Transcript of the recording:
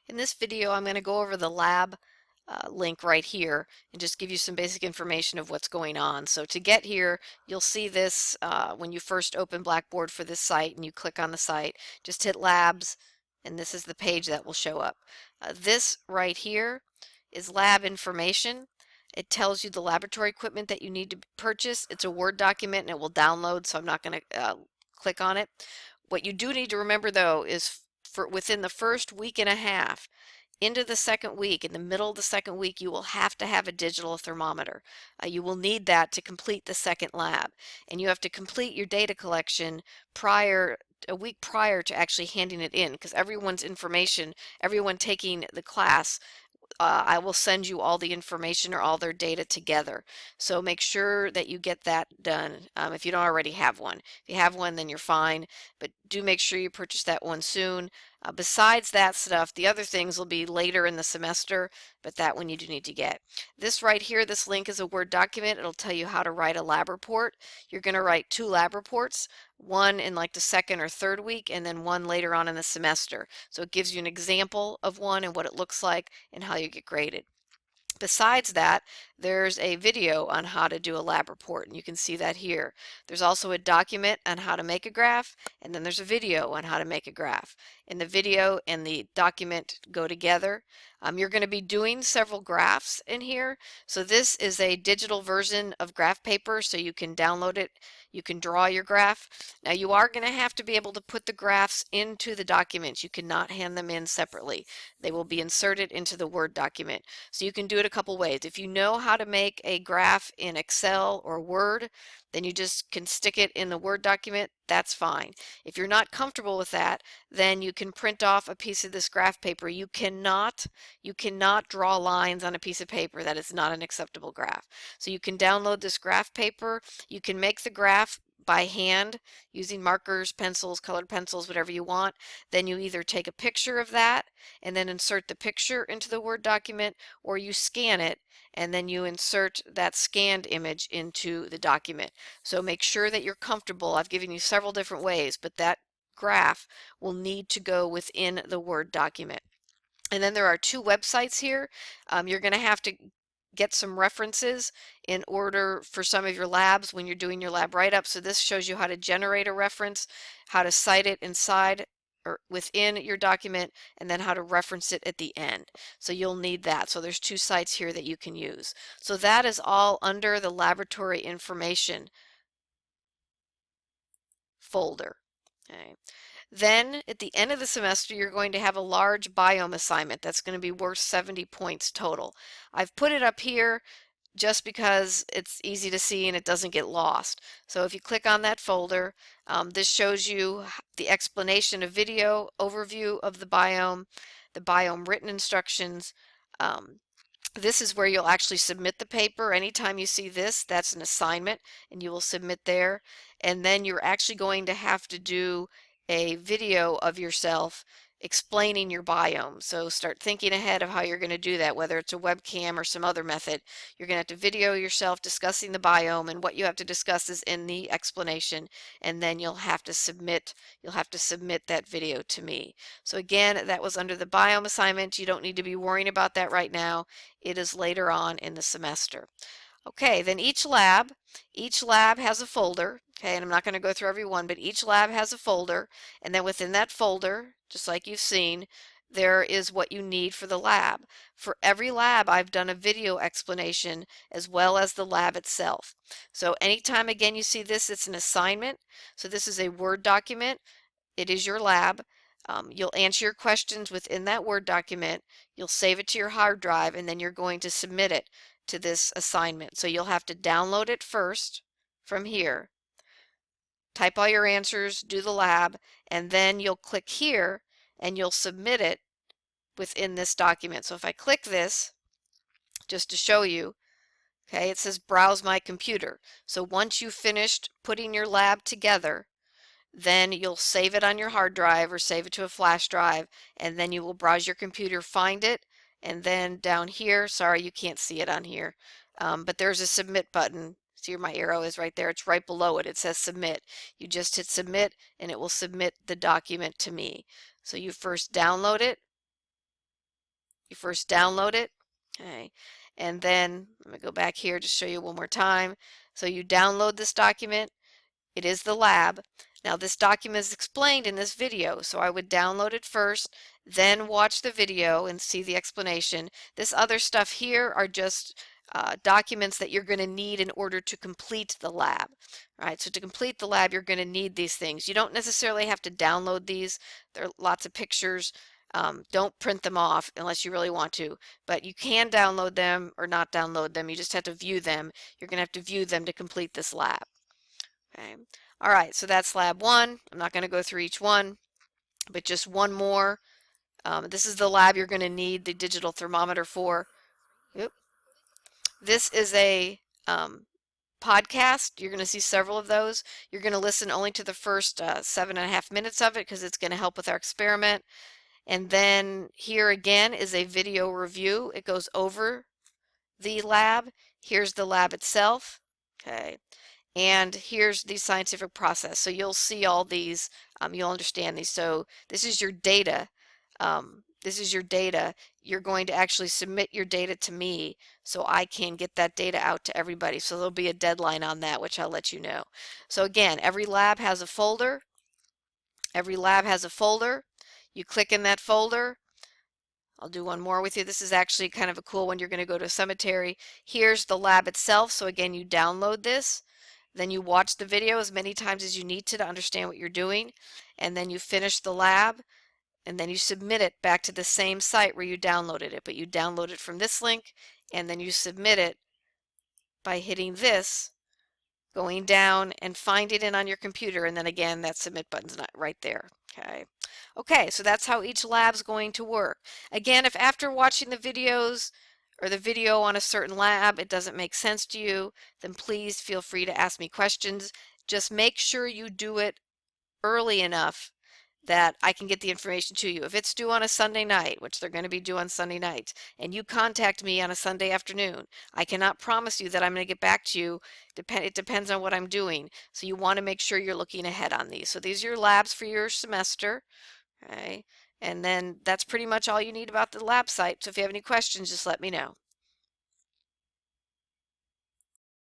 In this video, I'm going to go over the lab link right here and just give you some basic information of what's going on. So to get here, you'll see this when you first open Blackboard for this site and you click on the site. Just hit Labs, and this is the page that will show up. This right here is lab information. It tells you the laboratory equipment that you need to purchase. It's a Word document and it will download, so I'm not going to click on it. What you do need to remember though is for within the first week and a half into the second week, in the middle of the second week, you will have to have a digital thermometer. You will need that to complete the second lab. And you have to complete your data collection a week prior to actually handing it in, because everyone's information, everyone taking the class, I will send you all the information or all their data together. So make sure that you get that done if you don't already have one. If you have one, then you're fine, but do make sure you purchase that one soon. Besides that stuff, the other things will be later in the semester, but that one you do need to get. This right here, this link is a Word document. It'll tell you how to write a lab report. You're going to write 2 lab reports, one in like the second or third week, and then one later on in the semester. So it gives you an example of one and what it looks like and how you get graded. Besides that, there's a video on how to do a lab report, and you can see that here. There's also a document on how to make a graph, and then there's a video on how to make a graph. And the video and the document go together. You're going to be doing several graphs in here. So this is a digital version of graph paper, so you can download it. You can draw your graph. Now you are going to have to be able to put the graphs into the documents. You cannot hand them in separately. They will be inserted into the Word document. So you can do it a couple ways. If you know how to make a graph in Excel or Word, then you just can stick it in the Word document. That's fine. If you're not comfortable with that, then you can print off a piece of this graph paper. You cannot draw lines on a piece of paper. That is not an acceptable graph. So you can download this graph paper. You can make the graph by hand using markers, pencils, colored pencils, whatever you want. Then you either take a picture of that and then insert the picture into the Word document, or you scan it and then you insert that scanned image into the document. So make sure that you're comfortable. I've given you several different ways, but that graph will need to go within the Word document. And then there are 2 websites here. You're going to have to get some references in order for some of your labs when you're doing your lab write-up. So this shows you how to generate a reference, how to cite it inside or within your document, and then how to reference it at the end. So you'll need that. So there's 2 sites here that you can use. So that is all under the laboratory information folder. Okay. Then at the end of the semester, you're going to have a large biome assignment that's going to be worth 70 points total. I've put it up here just because it's easy to see and it doesn't get lost. So if you click on that folder, this shows you the explanation, a video overview of the biome written instructions. This is where you'll actually submit the paper. Anytime you see this, that's an assignment and you will submit there. And then you're actually going to have to do a video of yourself explaining your biome. So start thinking ahead of how you're going to do that, whether it's a webcam or some other method. You're going to have to video yourself discussing the biome, and what you have to discuss is in the explanation, and then you'll have to submit that video to me. So again, that was under the biome assignment. You don't need to be worrying about that right now. It is later on in the semester. Okay, then each lab has a folder, okay, and I'm not going to go through every one, but each lab has a folder, and then within that folder, just like you've seen, there is what you need for the lab. For every lab, I've done a video explanation as well as the lab itself. So anytime again you see this, it's an assignment. So this is a Word document. It is your lab. You'll answer your questions within that Word document. You'll save it to your hard drive, and then you're going to submit it to this assignment. So you'll have to download it first from here, type all your answers, do the lab, and then you'll click here and you'll submit it within this document. So if I click this, just to show you, okay, it says browse my computer. So once you've finished putting your lab together, then you'll save it on your hard drive or save it to a flash drive, and then you will browse your computer, find it, and then down here, sorry you can't see it on here, but there's a submit button. See where my arrow is right there? It's right below it. It says submit. You just hit submit and it will submit the document to me. So you first download it, You first download it, okay, and then let me go back here to show you one more time. So you download this document. It is the lab. Now this document is explained in this video, so I would download it first, then watch the video and see the explanation. This other stuff here are just documents that you're going to need in order to complete the lab. All right, so to complete the lab, you're going to need these things. You don't necessarily have to download these. There are lots of pictures. Don't print them off unless you really want to, but you can download them or not download them. You just have to view them. You're going to have to view them to complete this lab. Okay. All right, so that's lab 1. I'm not going to go through each one, but just one more. This is the lab you're going to need the digital thermometer for. Oop. This is a podcast. You're going to see several of those. You're going to listen only to the first 7.5 minutes of it because it's going to help with our experiment. And then here again is a video review. It goes over the lab. Here's the lab itself. Okay. And here's the scientific process. So you'll see all these, you'll understand these. So this is your data. This is your data. You're going to actually submit your data to me so I can get that data out to everybody. So there'll be a deadline on that, which I'll let you know. So again, every lab has a folder. Every lab has a folder. You click in that folder. I'll do one more with you. This is actually kind of a cool one. You're going to go to a cemetery. Here's the lab itself. So again, you download this. Then you watch the video as many times as you need to understand what you're doing. And then you finish the lab. And then you submit it back to the same site where you downloaded it. But you download it from this link. And then you submit it by hitting this, going down and finding it on your computer. And then again, that submit button's not right there. Okay. Okay, so that's how each lab's going to work. Again, if after watching the videos or the video on a certain lab, it doesn't make sense to you, then please feel free to ask me questions. Just make sure you do it early enough that I can get the information to you. If it's due on a Sunday night, which they're going to be due on Sunday nights, and you contact me on a Sunday afternoon, I cannot promise you that I'm going to get back to you. It depends on what I'm doing. So you want to make sure you're looking ahead on these. So these are your labs for your semester. Okay. And then that's pretty much all you need about the lab site. So if you have any questions, just let me know.